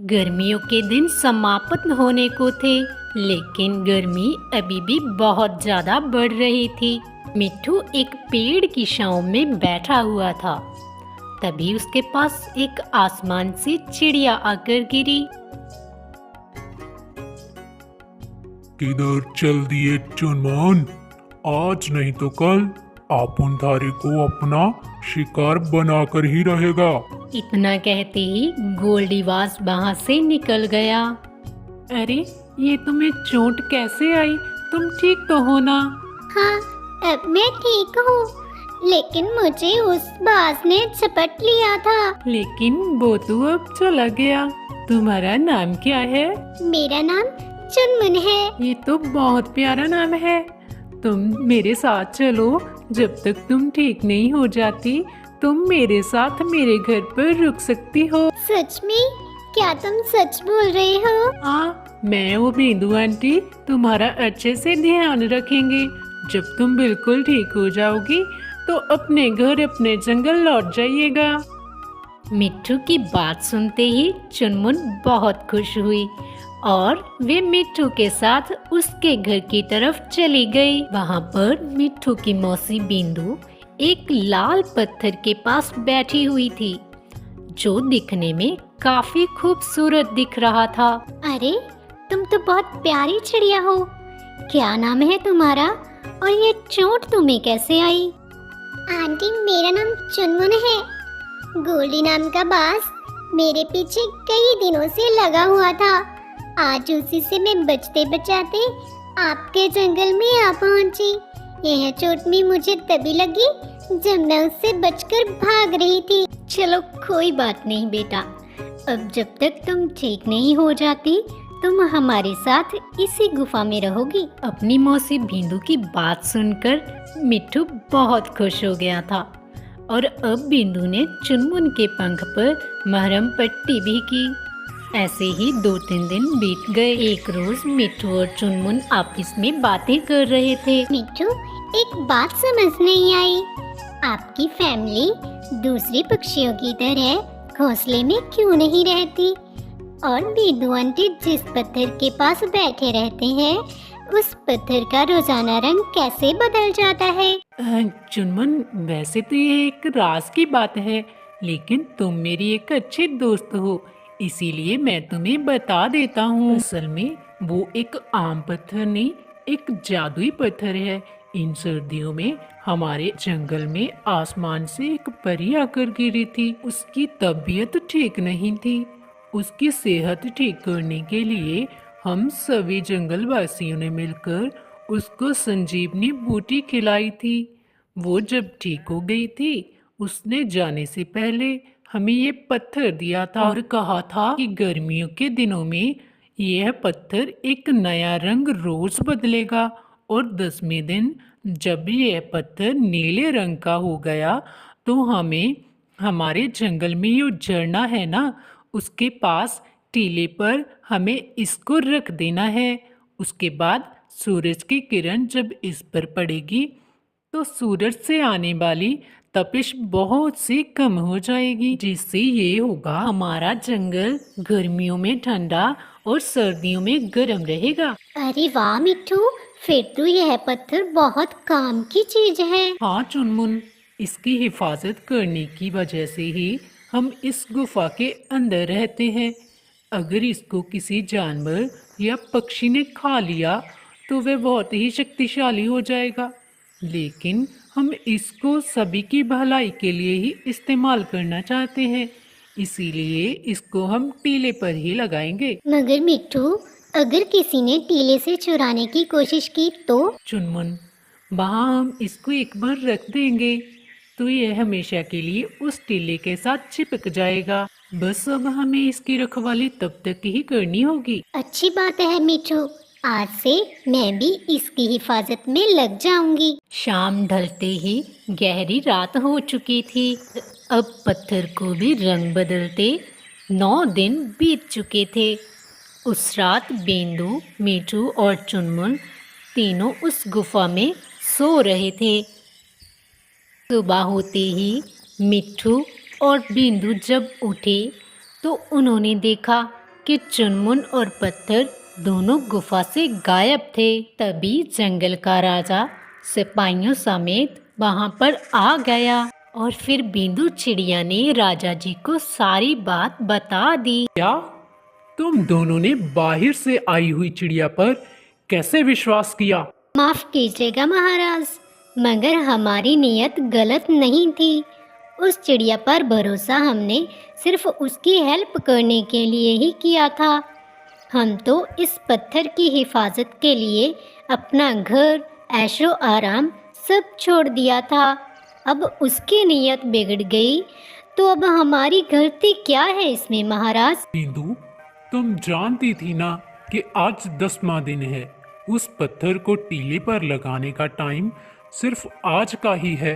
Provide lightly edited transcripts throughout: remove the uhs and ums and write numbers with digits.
गर्मियों के दिन समाप्त होने को थे, लेकिन गर्मी अभी भी बहुत ज्यादा बढ़ रही थी। मिट्ठू एक पेड़ की छांव में बैठा हुआ था। तभी उसके पास एक आसमान से चिड़िया आकर गिरी। किधर चल दिए चुनमुन? आज नहीं तो कल आपुनधारी को अपना शिकार बनाकर ही रहेगा। इतना कहते ही गोल्डीबाज वहां से निकल गया। अरे ये तुम्हें चोट कैसे आई? तुम ठीक तो हो ना? हाँ, अब मैं ठीक हूँ, लेकिन मुझे उस बाज ने झपट लिया था। लेकिन वो तो अब चला गया। तुम्हारा नाम क्या है? मेरा नाम चुनमुन है। ये तो बहुत प्यारा नाम है। तुम मेरे साथ चलो। जब तक तुम ठीक नहीं हो जाती तुम मेरे साथ मेरे घर पर रुक सकती हो। सच में? क्या तुम सच बोल रहे हो? हाँ, मैं और बिंदु आंटी तुम्हारा अच्छे से ध्यान रखेंगे। जब तुम बिल्कुल ठीक हो जाओगी तो अपने घर अपने जंगल लौट जाइएगा। मिट्ठू की बात सुनते ही चुनमुन बहुत खुश हुई और वे मिट्ठू के साथ उसके घर की तरफ चली गई। वहाँ पर मिट्ठू की मौसी बिंदु एक लाल पत्थर के पास बैठी हुई थी, जो दिखने में काफी खूबसूरत दिख रहा था। अरे, तुम तो बहुत प्यारी चिड़िया हो। क्या नाम है तुम्हारा और ये चोट तुम्हें कैसे आई? आंटी, मेरा नाम चुनमुन है। गोल्डी नाम का बाज मेरे पीछे कई दिनों से लगा हुआ था। आज उसी से मैं बचते बचाते आपके जंगल में आ पहुंची। यह चोट भी मुझे तभी लगी जब मैं उससे बचकर भाग रही थी। चलो कोई बात नहीं बेटा, अब जब तक तुम ठीक नहीं हो जाती तुम हमारे साथ इसी गुफा में रहोगी। अपनी मौसी बिंदु की बात सुनकर मिट्ठू बहुत खुश हो गया था और अब बिंदु ने चुनमुन के पंख पर मरहम पट्टी भी की। ऐसे ही 2-3 दिन बीत गए। एक रोज मिट्ठू और चुनमुन आपस में बातें कर रहे थे। मिट्ठू, एक बात समझ नहीं आई। आपकी फैमिली दूसरी पक्षियों की तरह घोंसले में क्यों नहीं रहती? और बिंदु आंटी जिस पत्थर के पास बैठे रहते हैं उस पत्थर का रोजाना रंग कैसे बदल जाता है? चुनमुन, वैसे तो ये एक राज की बात है, लेकिन तुम मेरी एक अच्छी दोस्त हो, इसीलिए मैं तुम्हें बता देता हूँ। असल में वो एक आम पत्थर नहीं, एक जादुई पत्थर है। इन सर्दियों में हमारे जंगल में आसमान से एक परी आकर गिरी थी। उसकी तबीयत ठीक नहीं थी। उसकी सेहत ठीक करने के लिए हम सभी जंगल वासियों ने मिलकर उसको संजीवनी बूटी खिलाई थी। वो जब ठीक हो गई थी उसने जाने से पहले हमें ये पत्थर दिया था और कहा था कि गर्मियों के दिनों में यह पत्थर एक नया रंग रोज बदलेगा और 10वें दिन जब यह पत्थर नीले रंग का हो गया तो हमें हमारे जंगल में ये झरना है ना, उसके पास टीले पर हमें इसको रख देना है। उसके बाद सूरज की किरण जब इस पर पड़ेगी तो सूरज से आने वाली तपिश बहुत सी कम हो जाएगी, जिससे ये होगा हमारा जंगल गर्मियों में ठंडा और सर्दियों में गर्म रहेगा। अरे वाह मिट्ठू, फिर तो यह पत्थर बहुत काम की चीज है। हाँ चुनमुन, इसकी हिफाजत करने की वजह से ही हम इस गुफा के अंदर रहते हैं। अगर इसको किसी जानवर या पक्षी ने खा लिया तो वह बहुत ही शक्तिशाली हो जाएगा, लेकिन हम इसको सभी की भलाई के लिए ही इस्तेमाल करना चाहते हैं, इसीलिए इसको हम टीले पर ही लगाएंगे। मगर मिट्ठू, अगर किसी ने टीले से चुराने की कोशिश की तो? चुनमुन, वहाँ हम इसको एक बार रख देंगे तो यह हमेशा के लिए उस टीले के साथ चिपक जाएगा। बस अब हमें इसकी रखवाली तब तक ही करनी होगी। अच्छी बात है मिट्ठू, आज से मैं भी इसकी हिफाजत में लग जाऊंगी। शाम ढलते ही गहरी रात हो चुकी थी। अब पत्थर को भी रंग बदलते 9 दिन बीत चुके थे। उस रात बिंदु, मिट्ठू और चुनमुन तीनों उस गुफा में सो रहे थे। सुबह होते ही मिट्ठू और बिंदु जब उठे तो उन्होंने देखा कि चुनमुन और पत्थर दोनों गुफा से गायब थे। तभी जंगल का राजा सिपाहियों समेत वहां पर आ गया और फिर बिंदु चिड़िया ने राजा जी को सारी बात बता दी। क्या तुम दोनों ने बाहर से आई हुई चिड़िया पर कैसे विश्वास किया? माफ कीजिएगा महाराज, मगर हमारी नीयत गलत नहीं थी। उस चिड़िया पर भरोसा हमने सिर्फ उसकी हेल्प करने के लिए ही किया था। हम तो इस पत्थर की हिफाजत के लिए अपना घर, ऐशो आराम सब छोड़ दिया था। अब उसकी नीयत बिगड़ गई तो अब हमारी गलती क्या है इसमें महाराज? बिंदु, तुम जानती थी ना कि आज 10वां दिन है। उस पत्थर को टीले पर लगाने का टाइम सिर्फ आज का ही है।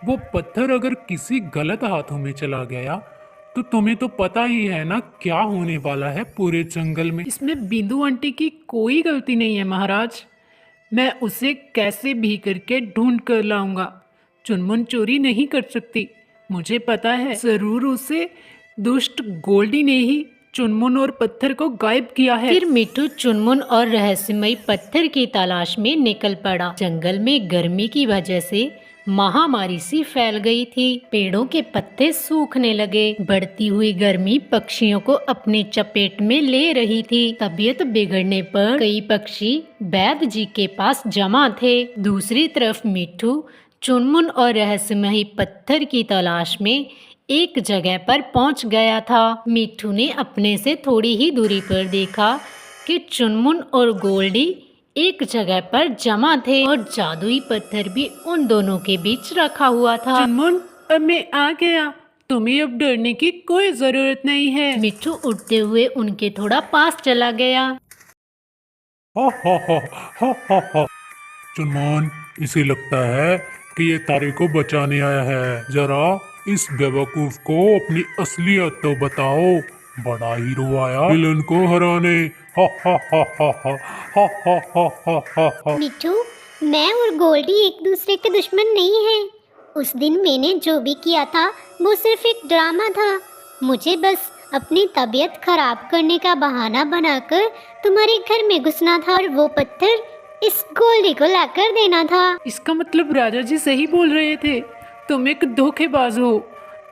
वो पत्थर अगर किसी गलत हाथों में चला गया तो तुम्हें तो पता ही है ना क्या होने वाला है पूरे जंगल में। इसमें बिंदु आंटी की कोई गलती नहीं है महाराज। मैं उसे कैसे भी करके ढूंढ कर लाऊंगा। चुनमुन चोरी नहीं कर सकती, मुझे पता है। जरूर उसे दुष्ट गोल्डी ने ही चुनमुन और पत्थर को गायब किया है। फिर मिट्टू चुनमुन और रहस्यमयी पत्थर की तलाश में निकल पड़ा। जंगल में गर्मी की वजह से महामारी सी फैल गई थी। पेड़ों के पत्ते सूखने लगे। बढ़ती हुई गर्मी पक्षियों को अपने चपेट में ले रही थी। तबीयत बिगड़ने पर कई पक्षी वैद्य जी के पास जमा थे। दूसरी तरफ मिट्टू चुनमुन और रहस्यमयी पत्थर की तलाश में एक जगह पर पहुंच गया था। मिट्टू ने अपने से थोड़ी ही दूरी पर देखा कि चुनमुन और गोल्डी एक जगह पर जमा थे और जादुई पत्थर भी उन दोनों के बीच रखा हुआ था। चुनमुन, अब मैं आ गया, तुम्हें अब डरने की कोई जरूरत नहीं है। मिट्टू उठते हुए उनके थोड़ा पास चला गया। हा हा हा हा हा हा। चुनमुन, इसे लगता है कि ये तारे को बचाने आया है। जरा इस बेवकूफ को अपनी असलियत तो बताओ। बड़ा हीरो आया विलन को हराने। हा हा हा हा हा हा हा हा हा हा हा। मिट्टू, मैं और गोल्डी एक दूसरे के दुश्मन नहीं हैं। उस दिन मैंने जो भी किया था वो सिर्फ एक ड्रामा था। मुझे बस अपनी तबीयत खराब करने का बहाना बनाकर तुम्हारे घर में घुसना था और वो पत्थर इस गोल्डी को लाकर देना था। इसका मतलब राजा जी सही बोल रहे थे, तुम एक धोखेबाज हो।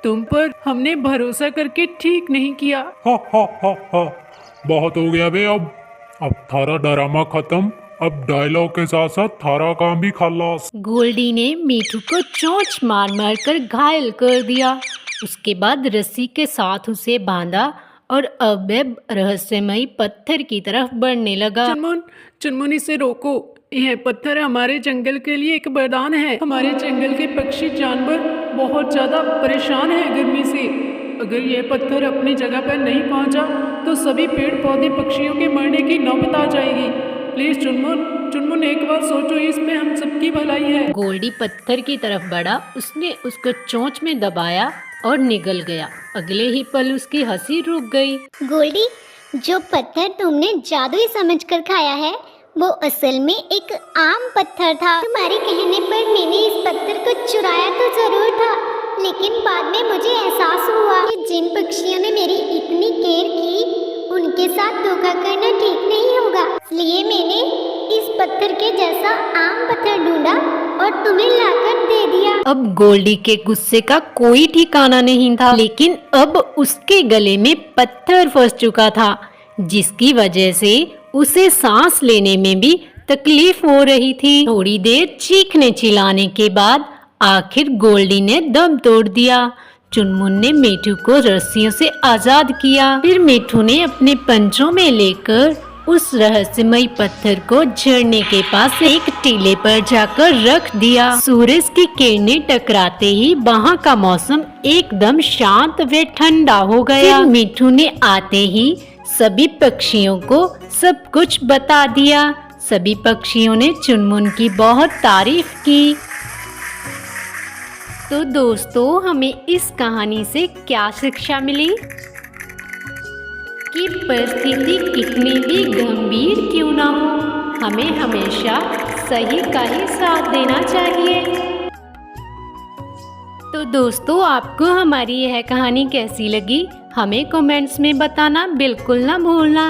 तुम पर हमने भरोसा करके ठीक नहीं किया। हा हा हा हा। बहुत हो गया बे। अब थारा ड्रामा खत्म। अब डायलॉग के साथ साथ थारा काम भी खलास। गोल्डी ने मिट्टू को चोंच मार मार कर घायल कर दिया। उसके बाद रस्सी के साथ उसे बांधा और अब रहस्यमयी पत्थर की तरफ बढ़ने लगा। चुनमुन, चुनमुन, इसे रोको। यह पत्थर हमारे जंगल के लिए एक वरदान है। हमारे जंगल के पक्षी जानवर बहुत ज्यादा परेशान हैं गर्मी से। अगर यह पत्थर अपनी जगह पर नहीं पहुंचा तो सभी पेड़ पौधे पक्षियों के मरने की नौबत आ जाएगी। प्लीज चुनमुन, चुनमुन, एक बार सोचो, इसमें हम सबकी भलाई है। गोल्डी पत्थर की तरफ बढ़ा। उसने उसको चोंच में दबाया और निगल गया। अगले ही पल उसकी हंसी रुक गई। गोल्डी, जो पत्थर तुमने जादुई समझकर खाया है वो असल में एक आम पत्थर था। तुम्हारे कहने पर मैंने इस पत्थर को चुराया तो जरूर था, लेकिन बाद में मुझे एहसास हुआ कि जिन पक्षियों ने मेरी इतनी केयर की उनके साथ धोखा करना ठीक नहीं होगा। इसलिए मैंने इस पत्थर के जैसा आम पत्थर ढूंढा और तुम्हें लाकर दे दिया। अब गोल्डी के गुस्से का कोई ठिकाना नहीं था, लेकिन अब उसके गले में पत्थर फंस चुका था, जिसकी वजह से उसे सांस लेने में भी तकलीफ हो रही थी। थोड़ी देर चीखने चिल्लाने के बाद आखिर गोल्डी ने दम तोड़ दिया। चुनमुन ने मिट्टू को रस्सियों से आजाद किया। फिर मिट्टू ने अपने पंजों में लेकर उस रहस्यमयी पत्थर को झरने के पास एक टीले पर जाकर रख दिया। सूरज की किरणें टकराते ही वहाँ का मौसम एकदम शांत व ठंडा हो गया। फिर मिट्टू ने आते ही सभी पक्षियों को सब कुछ बता दिया। सभी पक्षियों ने चुनमुन की बहुत तारीफ की। तो दोस्तों, हमें इस कहानी से क्या शिक्षा मिली कि परिस्थिति कितनी भी गंभीर क्यों ना हो, हमें हमेशा सही का ही साथ देना चाहिए। तो दोस्तों, आपको हमारी यह कहानी कैसी लगी हमें कमेंट्स में बताना बिल्कुल ना भूलना।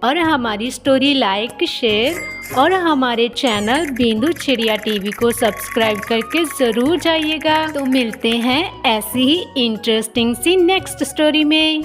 और हमारी स्टोरी लाइक, शेयर और हमारे चैनल बिंदु चिड़िया टीवी को सब्सक्राइब करके ज़रूर जाइएगा। तो मिलते हैं ऐसी ही इंटरेस्टिंग सी नेक्स्ट स्टोरी में।